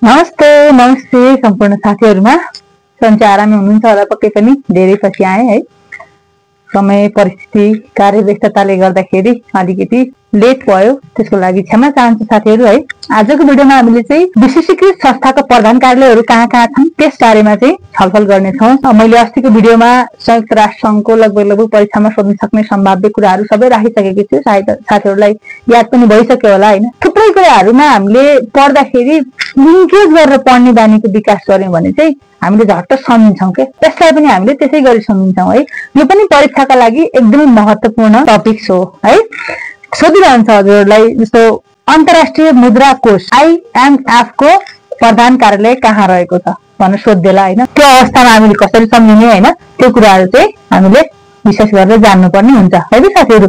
नमस्ते नमस्ते सम्पूर्ण साथीहरुमा सन्चै आरामै हुनुहुन्छ होला पक्कै पनि। धेरै पछि आए है, समय परिस्थिति कार्यव्यस्तताले गर्दाखेरि अलिकति लेट भयो, त्यसको लागि क्षमा चाहन्छु साथीहरु है। आजको भिडियोमा हामीले चाहिँ विशेषीकृत संस्थाको प्रधान कार्यालयहरु कहाँ कहाँ छन् त्यस बारेमा चाहिँ छलफल गर्ने छौं। मैले अस्तिको भिडियोमा संयुक्त राष्ट्र संघको लगभग परीक्षामा सोध्न सक्ने सम्भाव्य कुराहरु सबै राखिसकेको छु। सायद साथीहरुलाई याद पनि भइसक्यो होला हैन। थुप्रै कुराहरुमा हामीले पढ्दाखेरि लिंकेज गरेर पढ्ने बानीको विकास गर्यौं भने चाहिँ हामीले झट्ट सम्झिन्छौं के, त्यसलाई पनि हामीले त्यसै गरी सम्झिन्छौं है। यो पनि परीक्षाका लागि एकदमै महत्त्वपूर्ण टपिक हो है। सोधिरहन्छ हजुरहरुलाई, जस्तो अन्तर्राष्ट्रिय मुद्रा कोष IMF को प्रधान कार्यालय कहाँ रहेको छ भनेर सोध्देला हैन। त्यो अवस्थामा हामीले कसरी सम्झिने हैन, त्यो कुराहरु चाहिँ हामीले विशेष गरेर जान्नुपर्ने हुन्छ है त साथीहरु।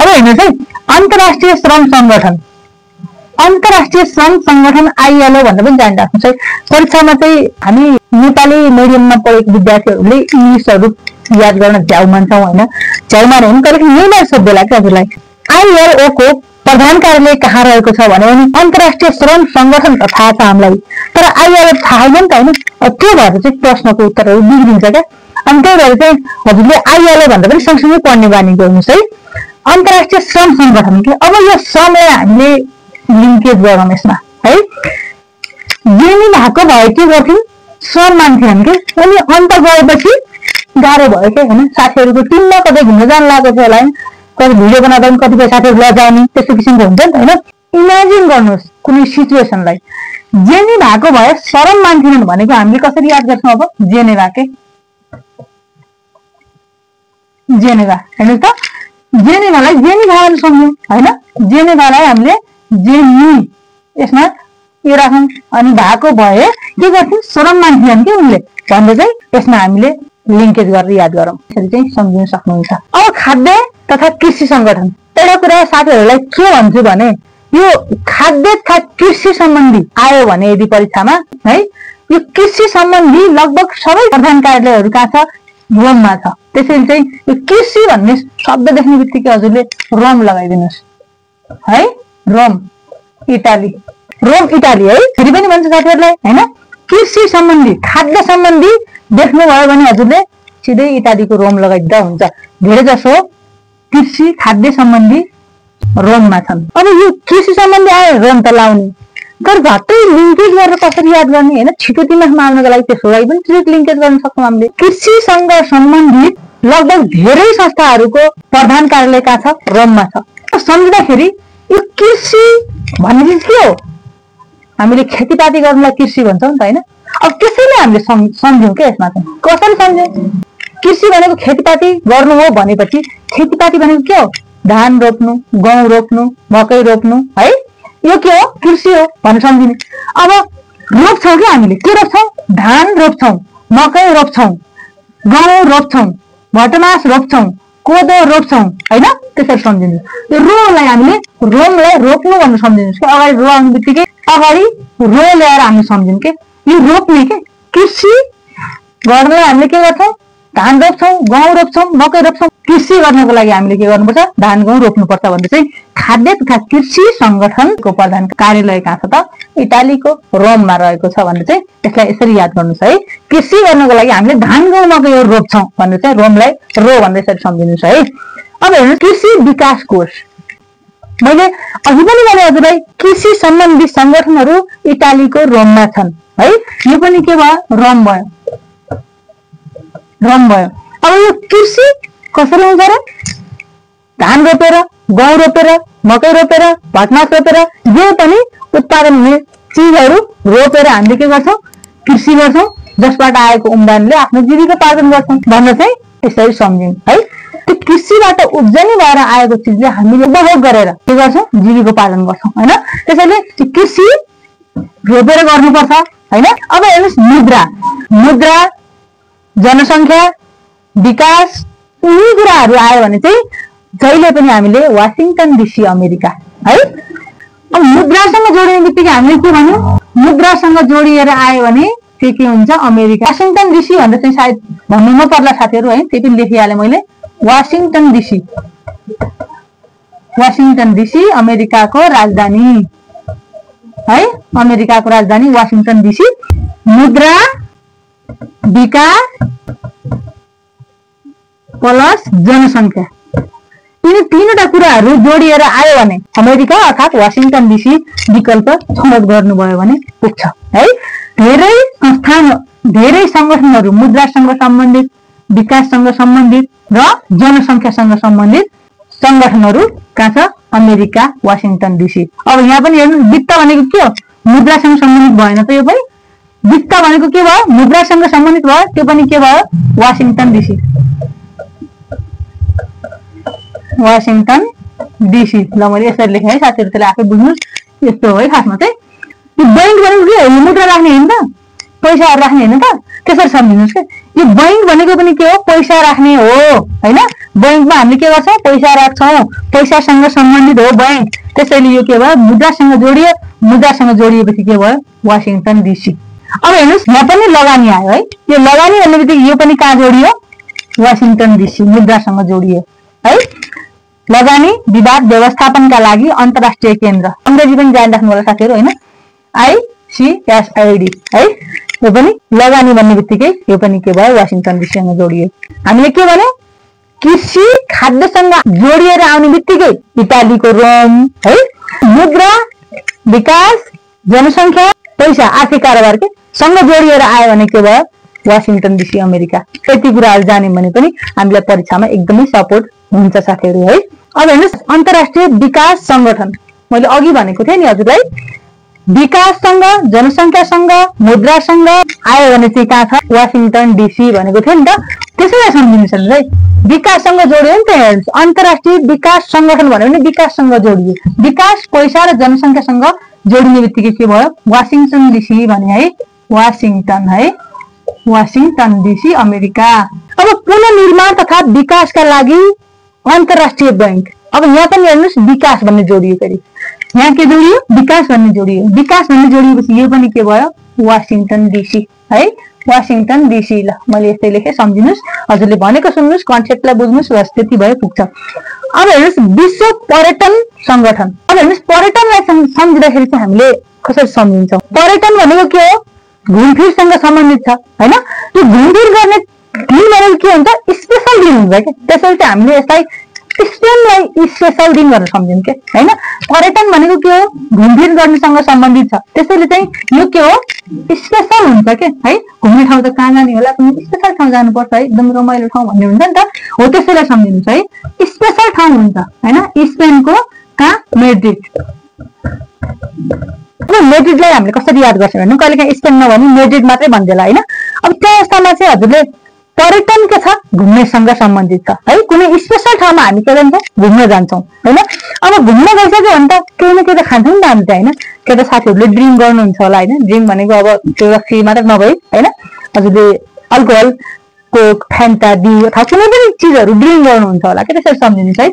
अब हेर्नुस् है, अन्तर्राष्ट्रिय श्रम संगठन ILO भनेर पनि जानिराख्नुस् है। परीक्षामा चाहिँ हामी नेपाली मिडियममा पढेको विद्यार्थीहरुले इंग्लिशहरु याद गर्न झ्याउ मान्छौं हैन। झ्याउ माने पनि कहिले यही सोध्देला के हजुरलाई, ILO को प्रधान कार्यालय कहाँ रहेको छ भने अन्तर्राष्ट्रिय श्रम संगठन त थाहा छ हामीलाई, तर ILO थाहा छैन नि त हैन। त्यो भएर चाहिँ प्रश्नको उत्तरहरु बिग्रिन्छ क्या। अनि त्यही भएर चाहिँ हजुरले ILO भन्दा पनि सँगसँगै पढ्ने बानी गर्नुस् है। अन्तर्राष्ट्रिय श्रम संगठन के, अब यो श्रमलाई हामीले लिंकेज गरौँ यसमा है। जेनी भएको भए के गर्थ्यौं, श्रम मान्थ्यौं के, अनि अन्त गएपछि गाह्रो भयो के हैन। साथीहरुको टिममा कतै घुम्न जान लागेको थियो होला हैन, कतै भिडियो बनाउँदा पनि कतिपय साथीहरु लजाउने त्यस्तो किसिमको हुन्छ नि त हैन। इमेजिन गर्नुस् कुनै सिचुएसनलाई, जेनी भएको भए श्रम मान्थेनन् भनेको हामीले कसरी याद गर्छौं। अब जेनेभा के, जेनेभा हेर्नुस् त, जेनेभालाई जेनिभा भनेर सम्झौं हैन। जेनेभालाई हामीले जेनी यसमा यो राखौं, अनि भएको भए के गर्थ्यौं, श्रम मान्थेनन् के उनले भन्दै चाहिँ यसमा हामीले लिंकेज गरेर याद गरौँ, त्यसरी चाहिँ सम्झिन सक्नुहुन्छ। अब खाद्य तथा कृषि संगठन, एउटा कुरा साथीहरुलाई के भन्छु भने यो खाद्य तथा कृषि सम्बन्धी आयो भने यदि परीक्षामा है, यो कृषि सम्बन्धी लगभग सबै प्रधान कार्यालयहरु कहाँ छ, रोममा छ। त्यसैले चाहिँ यो कृषि भन्ने शब्द देख्ने बित्तिकै हजुरले रोम लगाइदिनुस् है। रोम इटाली, रोम इटाली है, फेरि पनि भन्छ साथीहरुलाई हैन। कृषि सम्बन्धी खाद्य सम्बन्धी देख्नु भयो भने हजुरले सिधै इटालीको रोम लगाइदिँदा हुन्छ। धेरै जसो कृषि खाद्य सम्बन्धी रोममा छन्। अब यो कृषि सम्बन्धी आयो रोम त लाउने तर झट्टै लिंकेज गरेर कसरी याद गर्ने हैन। छिटो दिमागमा आउनको लागि त्यसको लागि पनि ट्रिक लिंकेज गर्न सक्छौं हामीले। कृषिसँग सम्बन्धित लगभग धेरै संस्थाहरुको प्रधान कार्यालय कहाँ छ, रोममा छ। सम्झिँदाखेरि यो कृषि भन्ने के हो, हामीले खेतीपाती गर्नलाई कृषि भन्छौं नि त हैन। अब त्यसैले हामीले सम्झ्यौं के यसमा चाहिँ, कसरी सम्झ्यौं। कृषि भनेको खेतीपाती गर्नु हो भनेपछि खेतीपाती भनेको के हो, धान रोप्नु, गहुँ रोप्नु, मकै रोप्नु है, यो के हो, कृषि हो भनेर सम्झिने। अब रोप्छौं के हामीले, के रोप्छौं, धान रोप्छौं, मकै रोप्छौं, गहुँ रोप्छौं, भटमास रोप्छौं, कोदो रोप्छौं हैन, त्यसरी सम्झिनु। यो रोलाई हामीले रोमलाई रोप्नु भनेर सम्झिनुस् के। अगाडि रो आउने बित्तिकै अगाडि रो ल्याएर हामी सम्झिनु के, यो रोप्ने के, कृषि गर्नलाई हामीले के गर्छौं, धान रोप्छौं, गहुँ रोप्छौं, मकै रोप्छौं। कृषि गर्नको लागि हामीले के गर्नुपर्छ, धान गहुँ रोप्नुपर्छ भन्दै चाहिँ खाद्य तथा कृषि संगठनको प्रधान कार्यालय कहाँ छ त, इटालीको रोममा रहेको छ भन्दै चाहिँ यसलाई यसरी याद गर्नुस् है। कृषि गर्नको लागि हामीले धान गहुँ मकै रोप्छौं भन्दै चाहिँ रोमलाई रो भन्दै यसरी सम्झिनुस् है। अब हेर्नुस्, कृषि विकास कोष, मैले अघि पनि भने हजुरलाई कृषि सम्बन्धी संगठनहरु इटालीको रोममा छन् है। यो पनि के भयो, रोम भयो, रोम भयो। अब यो कृषि कसरी हुन्छ र, धान रोपेर, गहुँ रोपेर, मकै रोपेर, भटमास रोपेर, जे पनि उत्पादन हुने चीजहरु रोपेर हामीले के गर्छौं, कृषि गर्छौं, जसबाट आएको उम्दानीले आफ्नो जीविकोपार्जन गर्छौं भनेर चाहिँ यसरी सम्झौं है। त्यो कृषिबाट उब्जनी भएर आएको चीजले हामीले उपभोग गरेर के गर्छौं, जीविकोपार्जन गर्छौं हैन। त्यसैले कृषि रोपेर गर्नुपर्छ हैन। अब हेर्नुस्, मुद्रा, मुद्रा, जनसंख्या, विकास, यी कुराहरु आयो भने चाहिँ जहिले पनि हामीले वाशिंटन डीसी अमेरिका है। अब मुद्रासँग जोडिने बित्तिकै हामीले के भन्यौं, मुद्रासँग जोडिएर आयो भने के हुन्छ, अमेरिका। वाशिंटन डीसी भनेर चाहिँ सायद भन्नु नपर्ला साथीहरु है, त्यही पनि लेखिहाले मैले, वाशिंटन डीसी, वाशिंटन डीसी अमेरिकाको राजधानी है अमेरिकाको राजधानी वाशिंगटन डीसी मुद्रा विकास प्लस जनसंख्या यिनी तीनवटा कुराहरू जोडिएर आयो भने अमेरिका अर्थात् वाशिंगटन डीसी विकल्प छनौट गर्नुभयो भने पुग्छ है। धेरै संगठनहरू मुद्रासँग सम्बन्धित विकाससँग सम्बन्धित र जनसंख्यासँग सम्बन्धित संगठनहरू कहाँ छ अमेरिका वाशिंगटन डीसी। अब यहाँ पनि हेर्नु वित्त भनेको के हो मुद्रासँग सम्बन्धित भएन त यो पनि वित्त भनेको के भयो मुद्रासँग सम्बन्धित भयो त्यो पनि के भयो वाशिंगटन डीसी वाशिंगटन डीसी। ल मैले यसरी लेखेँ है साथीहरु त्यसले आफै बुझ्नुस् यस्तो हो है खासमा चाहिँ यो बैंक भनेको के हो मुद्रा राख्ने हैन त पैसाहरु राख्ने हैन त त्यसरी सम्झिनुस् के यो बैंक भनेको पनि के हो पैसा राख्ने हो हैन बैंकमा हामीले के गर्छौं पैसा राख्छौं पैसासँग सम्बन्धित हो बैंक त्यसैले यो के भयो मुद्रासँग जोडिएपछि के भयो वाशिंगटन डीसी। अब हेर्नुस् यहाँ पनि लगानी आयो है यो लगानी भन्ने बित्तिकै यो पनि कहाँ जोडियो वाशिंगटन डीसी मुद्रासँग जोडियो है। लगानी विवाद व्यवस्थापनका लागि अन्तर्राष्ट्रिय केन्द्र अंग्रेजी पनि जान राख्नु होला साथीहरु हैन ICSID है यो पनि लगानी भन्ने बित्तिकै यो पनि के भयो वाशिंगटन डीसीसँग जोडियो। हामीले के भन्यौ कृषि खाद्यसँग जोडिएर आउने बित्तिकै इटालीको रोम है मुद्रा विकास जनसंख्या पैसा आर्थिक कारोबार के सँग जोडिएर आयो भने के भयो वाशिंगटन डीसी अमेरिका। यति कुराहरु जान्यौं भने पनि हामीलाई परीक्षामा एकदमै सपोर्ट हुन्छ साथीहरु है। अब हेर्नुस् अन्तर्राष्ट्रिय विकास संगठन मैले अघि भनेको थिएँ नि हजुरलाई विकाससँग जनसंख्यासँग मुद्रासँग आयो भने चाहिँ कहाँ छ वाशिंगटन डीसी भनेको थियो नि त त्यसैलाई सम्झिनुस् है विकाससँग जोडियो नि त हेर्नुस् अन्तर्राष्ट्रिय विकास संगठन भन्यो भने विकाससँग जोडियो विकास पैसा र जनसंख्यासँग जोडिने बित्तिकै के भयो वाशिंगटन डीसी भने है वाशिंगटन डीसी अमेरिका। अब पुनर्निर्माण तथा विकासका लागि अन्तर्राष्ट्रिय बैंक अब यहाँ पनि हेर्नुस् विकास भन्ने जोडियो फेरि यहाँ के जोडियो विकास भन्ने जोडिएपछि यो पनि के भयो वाशिंगटन डीसी है वाशिंगटन डीसी। ल मैले यस्तै लेखे सम्झिनुस् हजुरले भनेको सुन्नुस् कन्सेप्टलाई बुझ्नुस् बस त्यति भए पुग्छ। अब हेर्नुस् विश्व पर्यटन संगठन अब हेर्नुस् पर्यटनलाई सम्झिँदाखेरि चाहिँ हामीले कसरी सम्झिन्छौँ पर्यटन भनेको के हो घुमफिरसँग सम्बन्धित छ हैन त्यो घुमफिर गर्ने दिन भनेको के हुन्छ स्पेशल दिन हुन्छ के त्यसैले चाहिँ हामीले यसलाई स्पेनलाई स्पेशल दिन भनेर सम्झिन्छ के हैन पर्यटन भनेको के हो घुमफिर गर्नेसँग सम्बन्धित छ त्यसैले चाहिँ यो के हो स्पेशल हुन्छ के है घुम्ने ठाउँ त कहाँ जाने होला कुनै स्पेशल ठाउँ जानुपर्छ है एकदम रमाइलो ठाउँ भन्ने हुन्छ नि त हो त्यसैलाई सम्झिनुस् है स्पेशल ठाउँ हुन्छ हैन स्पेनको कहाँ मेड्रिड। अब मेड्रिडलाई हामीले कसरी याद गर्छौँ भने कहिलेकाहीँ स्पेन नभनी मेड्रिड मात्रै भन्छला हैन। अब त्यो अवस्थामा चाहिँ हजुरले पर्यटन के छ घुम्नेसँग सम्बन्धित छ है कुनै स्पेशल ठाउँमा हामी के गर्छौँ घुम्न जान्छौँ हैन। अब घुम्न गइसक्यो भने त केही न केही त खान्छौँ नि त हामी त हैन के त साथीहरूले ड्रिङ्क गर्नुहुन्छ होला हैन ड्रिङ्क भनेको अब त्यो रक्सी मात्र नभई हैन हजुरले अल्कोहल कोक फ्यान्टा डिउ अथवा कुनै पनि चिजहरू ड्रिङ्क गर्नुहुन्छ होला के त्यसरी सम्झिनुहोस् है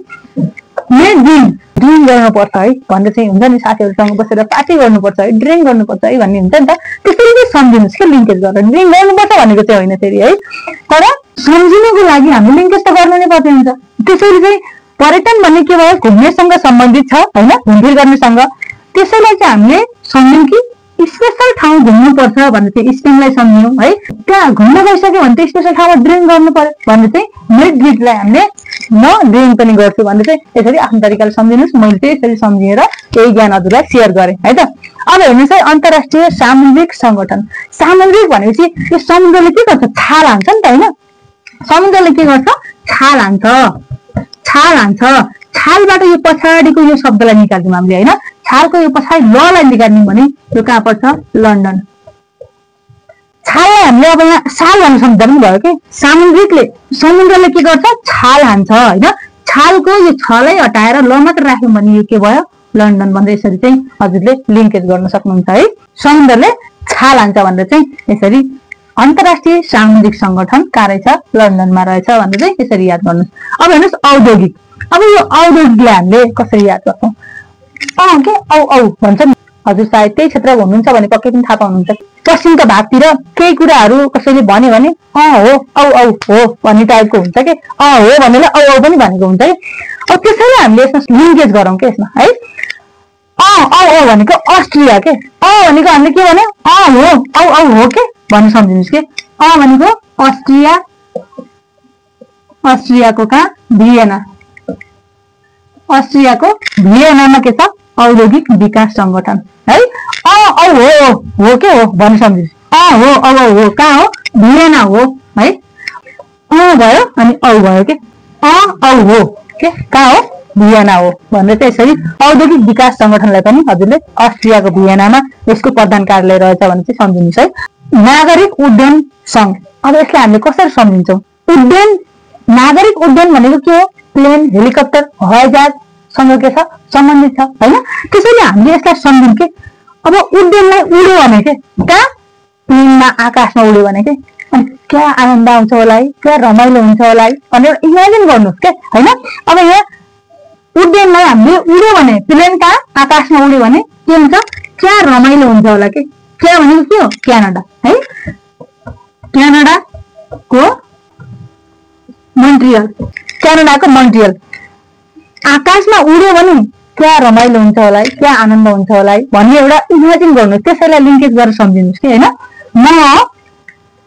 ड्रिङ्क गर्नुपर्छ है भन्ने चाहिँ हुन्छ नि साथीहरूसँग बसेर पार्टी गर्नुपर्छ है ड्रिङ्क गर्नुपर्छ है भन्ने हुन्छ नि त त्यसरी चाहिँ सम्झिनुहोस् के लिङ्केज गरेर ड्रिङ्क गर्नुपर्छ भनेको चाहिँ होइन फेरि है तर सम्झिनुको लागि हामी लिङ्केज त गर्नु नै पर्ने हुन्छ। त्यसैले चाहिँ पर्यटन भन्ने के भयो घुम्नेसँग सम्बन्धित छ हैन घुमफिर गर्नेसँग त्यसैलाई चाहिँ हामीले सम्झौँ कि स्पेशल ठाउँ घुम्नुपर्छ भन्ने चाहिँ स्पेनलाई सम्झ्यौँ है त्यहाँ घुम्न गइसक्यो भने त स्पेशल ठाउँमा ड्रिङ्क गर्नु पर्यो भन्ने चाहिँ मेड्रिडलाई हामीले म ड्रिङ्क पनि गर्छु भन्ने चाहिँ यसरी आफ्नो तरिकाले सम्झिनुहोस् मैले चाहिँ यसरी सम्झिएर यही ज्ञान हजुरलाई सेयर गरेँ है त। अब हेर्नुहोस् है अन्तर्राष्ट्रिय सामुद्रिक संगठन सामुद्रिक भनेपछि यो समुद्रले के गर्छ छाल हान्छ नि त हैन समुद्रले के गर्छ छाल हान्छ छालबाट यो पछाडिको यो शब्दलाई निकाल्छौँ हामीले हैन छालको यो पछाडि ललाई निकाल्यौँ भने यो कहाँ पर्छ लन्डन। छाललाई हामीले अब यहाँ साल भन्ने सम्झ्दा पनि भयो कि समुद्रले के गर्छ छाल हान्छ हैन छालको यो छलाई हटाएर ल मात्र राख्यौँ भने यो के भयो लन्डन भन्दै यसरी चाहिँ हजुरले लिङ्केज गर्न सक्नुहुन्छ है समुद्रले छाल हान्छ भनेर चाहिँ यसरी अन्तर्राष्ट्रिय सामुद्रिक संगठन कहाँ रहेछ लन्डनमा रहेछ भनेर चाहिँ यसरी याद गर्नुहोस्। अब हेर्नुहोस् औद्योगिक अब यो औद्योगिकलाई हामीले कसरी याद गर्छौँ के औ भन्छ नि हजुर सायद त्यही क्षेत्रमा हुनुहुन्छ भने पक्कै पनि थाहा पाउनुहुन्छ पश्चिमका भागतिर केही कुराहरू कसैले भन्यो भने हो औ हो भन्ने टाइपको हुन्छ कि हो भनेर औ पनि भनेको हुन्छ कि अब त्यसैले हामीले यसमा लिङ्केज गरौँ के यसमा है औ भनेको अस्ट्रिया के भनेको हामीले के भन्यो हो के भन्नु सम्झिनुहोस् के भनेको अस्ट्रियाको कहाँ भियना अस्ट्रियाको भियनामा के छ औद्योगिक विकास संगठन है हो के हो भन्नु सम्झिनुहोस् हो कहाँ हो भियना हो है भयो अनि भयो के हो के कहाँ हो भियना हो भनेर चाहिँ यसरी औद्योगिक विकास संगठनलाई पनि हजुरले अस्ट्रियाको भियनामा यसको प्रधान कार्यालय रहेछ भने चाहिँ सम्झिनुहोस् है। नागरिक उड्डयन संघ अब यसलाई हामीले कसरी सम्झिन्छौँ उड्डयन नागरिक उड्डयन भनेको के हो प्लेन हेलिकप्टर हवाईजहाजसँग के छ सम्बन्धित छ हैन त्यसैले हामीले यसलाई सम्झौँ के अब उड्डयनलाई उड्यो भने के कहाँ प्लेनमा आकाशमा उड्यो भने के अनि क्या आनन्द आउँछ होला है क्या रमाइलो हुन्छ होला है भनेर इमेजिन गर्नुहोस् के हैन अब यहाँ उड्डयनलाई हामीले उड्यो भने प्लेन कहाँ आकाशमा उड्यो भने के हुन्छ क्या रमाइलो हुन्छ होला के क्या भनेको के हो क्यानाडा है क्यानाडाको मोन्ट्रियल आकाशमा उड्यो भने क्या रमाइलो हुन्छ होला है क्या आनन्द हुन्छ होला है भन्ने एउटा इमेजिन गर्नुहोस् त्यसैलाई लिङ्केज गरेर सम्झिनुहोस् कि हैन म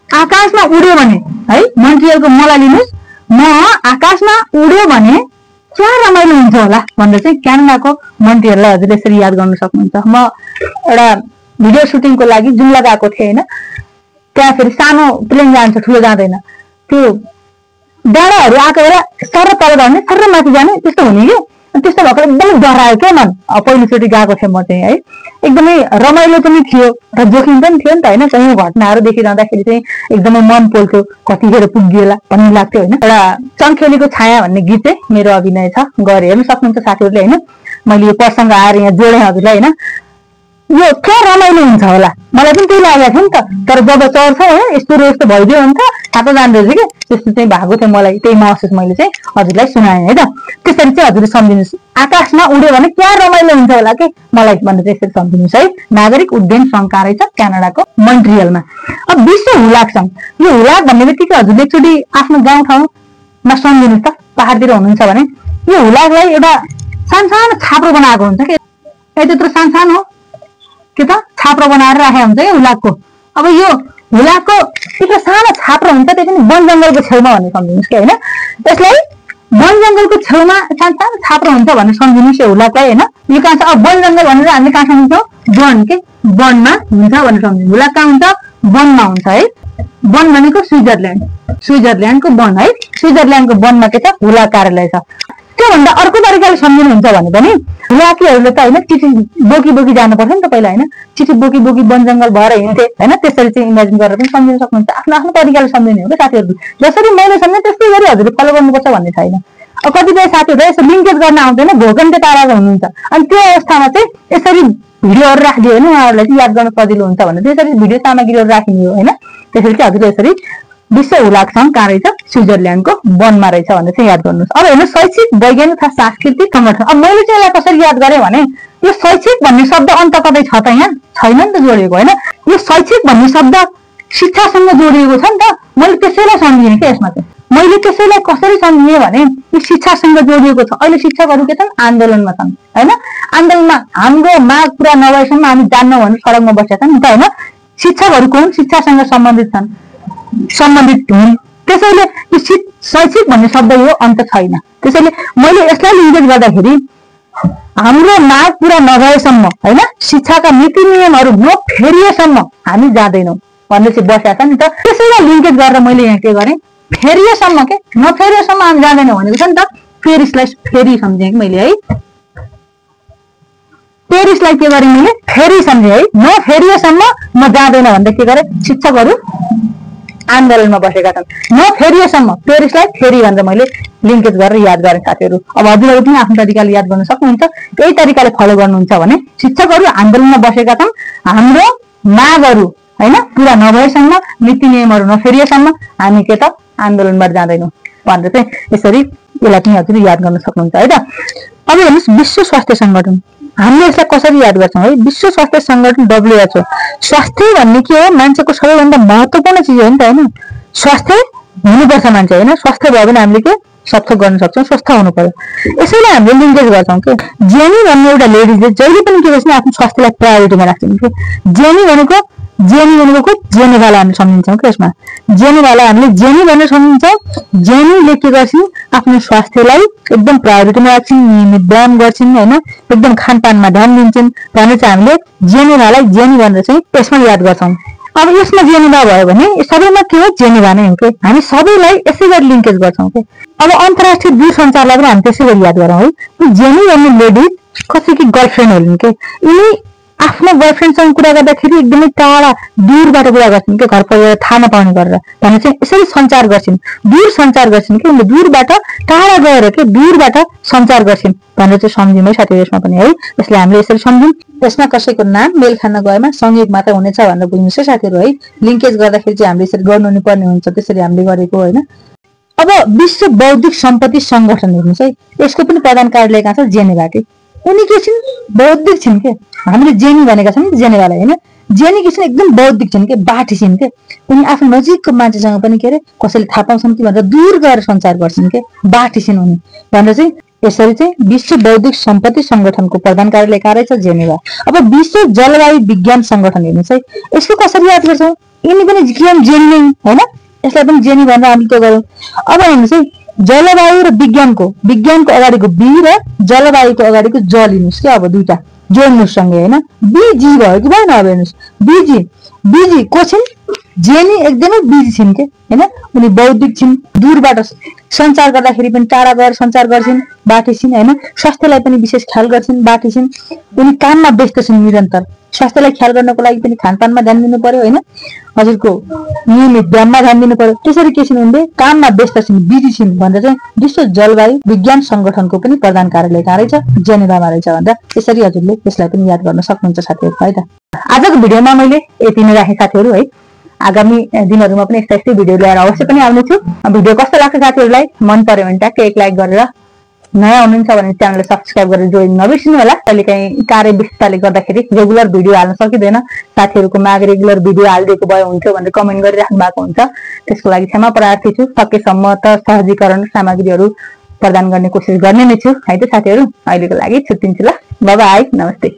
आकाशमा उड्यो भने है मोन्ट्रियलको मलाई लिनुहोस् म आकाशमा उड्यो भने क्या रमाइलो हुन्छ होला भनेर चाहिँ क्यानाडाको मोन्ट्रियललाई हजुरले यसरी याद गर्न सक्नुहुन्छ। म एउटा भिडियो सुटिङको लागि जुम्ला गएको थिएँ हैन त्यहाँ फेरि सानो प्लेन जान्छ ठुलो जाँदैन त्यो डाँडाहरू आएको बेला सर तल झर्ने सर माथि जाने त्यस्तो हुने कि त्यस्तो भएको एकदमै डरायो क्या मन पहिलोचोटि गएको थिएँ म चाहिँ है एकदमै रमाइलो पनि थियो र जोखिम पनि थियो नि त हैन कहीँ घटनाहरू देखिरहँदाखेरि चाहिँ एकदमै मन पोल्थ्यो कतिखेर पुगिएला भन्ने लाग्थ्यो हैन। एउटा चङ्खेलीको छाया भन्ने गीत चाहिँ मेरो अभिनय छ गएर हेर्न सक्नुहुन्छ साथीहरूले हैन मैले यो प्रसङ्ग आएर यहाँ जोडेँ हजुरलाई हैन यो क्या रमाइलो हुन्छ होला मलाई पनि त्यही लागेको थियो नि त तर जब चढ्छ है यस्तो र यस्तो भइदियो भने त थाहा त जान्दो रहेछ कि त्यस्तो चाहिँ भएको थियो मलाई त्यही महसुस मैले चाहिँ हजुरलाई सुनाएँ है त त्यसरी चाहिँ हजुरले सम्झिनुहोस् आकाशमा उड्यो भने क्या रमाइलो हुन्छ होला के मलाई भनेर चाहिँ यसरी सम्झिनुहोस् है। नागरिक उड्डयन संघ कार्य छ क्यानाडाको मोन्ट्रियलमा। अब विश्व हुलाक संघ यो हुलाक भन्ने बित्तिकै हजुरले एकचोटि आफ्नो गाउँठाउँमा सम्झिनुहोस् त पहाडतिर हुनुहुन्छ भने यो हुलाकलाई एउटा सानो छाप्रो बनाएको हुन्छ कि त्यत्रो सानो के त छाप्रो बनाएर राखेको हुन्छ क्या हुलाकको। अब यो हुलाकको त्यस्तो सानो छाप्रो हुन्छ त्यो पनि वन जङ्गलको छेउमा भन्ने सम्झिनुहोस् कि होइन यसलाई वन जङ्गलको छेउमा सानो छाप्रो हुन्छ भनेर सम्झिनुहोस् यो हुलाकलाई होइन। यो कहाँ छ अब वन जङ्गल भनेर हामीले कहाँ सम्झिन्छौँ वन के वनमा हुन्छ भनेर सम्झिन्छ हुलाक कहाँ हुन्छ वनमा हुन्छ है। वन भनेको स्विजरल्यान्डको वन है स्विजरल्यान्डको वनमा के छ हुलाक कार्यालय छ। त्योभन्दा अर्को तरिकाले सम्झिनुहुन्छ भने पनि हुलाकीहरूले त होइन चिठी बोकी जानु पर्छ नि त पहिला होइन चिठी बोकी वन जङ्गल भएर हिँड्थे होइन त्यसरी चाहिँ इमेजिन गरेर पनि सम्झिन सक्नुहुन्छ आफ्नो तरिकाले सम्झिने हो क्या साथीहरू जसरी मैले सम्झेँ त्यस्तै गरी हजुरले फलो गर्नुपर्छ भन्ने छैन। अब कतिपय साथीहरू यसो लिङ्केज गर्न आउँदैन भोकन्ते ताराको हुनुहुन्छ अनि त्यो अवस्थामा चाहिँ यसरी भिडियोहरू राखिदियो भने उहाँहरूलाई चाहिँ याद गर्न सजिलो हुन्छ भने त्यसरी भिडियो सामग्रीहरू राखिने हो होइन। त्यसरी चाहिँ हजुरले यसरी विश्व हुलाक संघ कहाँ रहेछ स्विजरल्यान्डको वनमा रहेछ भनेर चाहिँ याद गर्नुहोस्। अब हेर्नु शैक्षिक वैज्ञानिक तथा सांस्कृतिक संगठन अब मैले चाहिँ यसलाई कसरी याद गरेँ भने यो शैक्षिक भन्ने शब्द अन्त कतै छ त यहाँ छैन नि त जोडिएको होइन यो शैक्षिक भन्ने शब्द शिक्षासँग जोडिएको छ नि त मैले त्यसैलाई सम्झिएँ क्या यसमा चाहिँ मैले त्यसैलाई कसरी सम्झिएँ भने यो शिक्षासँग जोडिएको छ। अहिले शिक्षकहरू के छन् आन्दोलनमा छन् होइन आन्दोलनमा हाम्रो माग पुरा नभएसम्म हामी जान्नौँ भने सडकमा बसेका छन् नि त होइन शिक्षकहरू कोही शिक्षासँग सम्बन्धित हुन् त्यसैले यो शैक्षिक भन्ने शब्द यो अन्त छैन। त्यसैले मैले यसलाई लिङ्केज गर्दाखेरि हाम्रो माग पुरा नभएसम्म होइन शिक्षाका नीति नियमहरू नफेरिएसम्म हामी जाँदैनौँ भन्ने चाहिँ बसेका छ नि त त्यसैलाई लिङ्केज गरेर मैले यहाँ के गरेँ फेरिएसम्म के नफेरिएसम्म हामी जाँदैनौँ भनेको छ नि त पेरिसलाई फेरि सम्झेँ कि मैले है पेरिसलाई के गरेँ मैले फेरि सम्झेँ है नफेरिएसम्म म जाँदैन भन्दा के गरेँ शिक्षकहरू आन्दोलनमा बसेका छन् नफेरिएसम्म पेरिसलाई फेरि भनेर मैले लिङ्केज गरेर याद गरेँ साथीहरू। अब हजुरहरू पनि आफ्नो तरिकाले याद गर्न सक्नुहुन्छ यही तरिकाले फलो गर्नुहुन्छ भने शिक्षकहरू आन्दोलनमा बसेका छन् हाम्रो मागहरू होइन पुरा नभएसम्म नीति नियमहरू नफेरिएसम्म हामी के त आन्दोलनबाट जाँदैनौँ भनेर चाहिँ यसरी यसलाई पनि हजुर याद गर्न सक्नुहुन्छ है त। अब हेर्नुहोस् विश्व स्वास्थ्य सङ्गठन हामीले यसलाई कसरी याद गर्छौँ है विश्व स्वास्थ्य सङ्गठन WHO स्वास्थ्य भन्ने के हो मान्छेको सबैभन्दा महत्त्वपूर्ण चिज हो नि त होइन स्वास्थ्य हुनुपर्छ मान्छे होइन स्वास्थ्य भयो भने हामीले के सबथोक गर्न सक्छौँ, स्वस्थ हुनु पर्यो। यसैले हामीले लिङ्केज गर्छौँ कि जेनी भन्ने एउटा लेडिजले जहिले पनि के गर्छ आफ्नो स्वास्थ्यलाई प्रायोरिटीमा राख्छन् कि जेनी भनेको जेनेभालाई हामीले सम्झिन्छौँ कि यसमा जेनेभालाई हामीले जेनी भनेर सम्झिन्छौँ। जेनीले के गर्छिन् आफ्नो स्वास्थ्यलाई एकदम प्रायोरिटीमा राख्छिन्, नियमित व्यायाम गर्छिन् होइन, एकदम खानपानमा ध्यान दिन्छन् भनेर चाहिँ हामीले जेनेभालाई जेनी भनेर चाहिँ यसमा याद गर्छौँ। अब यसमा जेनेभा भयो भने सबैमा के हो जेनेभा नै हो कि हामी सबैलाई यसै गरी लिङ्केज गर्छौँ कि। अब अन्तर्राष्ट्रिय दूरसञ्चारलाई पनि हामी त्यसै गरी याद गरौँ है। जेनी भन्ने लेडिज कसैकी गर्लफ्रेन्ड होलिन् कि यिनी आफ्नो बोयफ्रेन्डसँग कुरा गर्दाखेरि एकदमै टाढा दूरबाट कुरा गर्छिन् कि घर परिवार थाहा नपाउने गरेर भने चाहिँ यसरी सञ्चार गर्छिन्, दूर सञ्चार गर्छिन् कि उनले दूरबाट टाढा गएर के दूरबाट सञ्चार गर्छिन् भनेर चाहिँ सम्झौँ है साथीहरू यसमा पनि है। यसलाई हामीले यसरी सम्झौँ। यसमा कसैको नाम मेल खान गएमा संयोग मात्र हुनेछ भनेर बुझ्नुहोस् है साथीहरू है। लिङ्केज गर्दाखेरि चाहिँ हामीले यसरी गर्नु नै पर्ने हुन्छ, त्यसरी हामीले गरेको होइन। अब विश्व बौद्धिक सम्पत्ति संगठन हेर्नुहोस् है, यसको पनि प्रधान कार्यालय कहाँ छ जेनेभा कि उनी के छिन् बौद्धिक छिन् के हामीले जेनी भनेका छौँ जेनेभालाई होइन। जेनी के छिन् एकदम बौद्धिक छिन् के बाठी छिन् के उनी आफ्नो नजिकको मान्छेसँग पनि के अरे कसैले थाहा पाउँछन् कि भनेर दूर गएर सञ्चार गर्छन् के बाठी छिन् उनी भनेर चाहिँ यसरी चाहिँ विश्व बौद्धिक सम्पत्ति संगठनको प्रधान कार्यालय कहाँ रहेछ जेनेभा। अब विश्व जलवायु विज्ञान संगठन हेर्नुहोस् है, यसको कसरी याद गर्छौँ यिनी पनि के जेनी नै होइन, यसलाई पनि जेनी भनेर हामीले त्यो गरौँ। अब हेर्नुहोस् है जलवायु र विज्ञानको अगाडिको बी र जलवायुको अगाडिको ज लिनुहोस् कि अब दुईटा जोड्नुहोस् सँगै होइन। बिजी भयो कि भएन अब हेर्नुहोस् बिजी को छिन् जेनी एकदमै बिजी छिन् के होइन, उनी बौद्धिक छिन्, दूरबाट सञ्चार गर्दाखेरि पनि टाढा गएर सञ्चार गर्छिन्, बाठी छिन् होइन, स्वास्थ्यलाई पनि विशेष ख्याल गर्छिन्, बाठी छिन्, उनी काममा व्यस्त छिन् निरन्तर, स्वास्थ्यलाई ख्याल गर्नको लागि पनि खानपानमा ध्यान दिनु पर्यो होइन, हजुरको नियमित व्यायाममा ध्यान दिनु पर्यो, त्यसरी के छिन् उनले काममा व्यस्त छिन्, बिजी छिन् भनेर चाहिँ विश्व जलवायु विज्ञान संगठनको पनि प्रधान कार्यालय कहाँ रहेछ जेनेभामा रहेछ भनेर यसरी हजुरले यसलाई पनि याद गर्न सक्नुहुन्छ साथीहरू है त। आजको भिडियोमा मैले यति नै राखेँ साथीहरू है। आगामी दिनहरूमा पनि यस्तै भिडियो ल्याएर अवश्य पनि आउने छु। भिडियो कस्तो लाग्छ साथीहरूलाई मन पर्यो भने ट्याक्कै एक लाइक गरेर, नयाँ हुनुहुन्छ भने च्यानललाई सब्सक्राइब गरेर जोइन नबिर्सिनु होला। कहिलेकाहीँ कार्य व्यस्तताले गर्दाखेरि रेगुलर भिडियो हाल्न सकिँदैन, साथीहरूको माग रेगुलर भिडियो हालिदिएको भए हुन्थ्यो भनेर कमेन्ट गरिराख्नु भएको हुन्छ, त्यसको लागि क्षमा प्रार्थी छु। सकेसम्म त सहजीकरण सामग्रीहरू प्रदान गर्ने कोसिस गर्ने नै छु है त साथीहरू। अहिलेको लागि छुट्टिन्छु ल, बाइ बाइ, नमस्ते।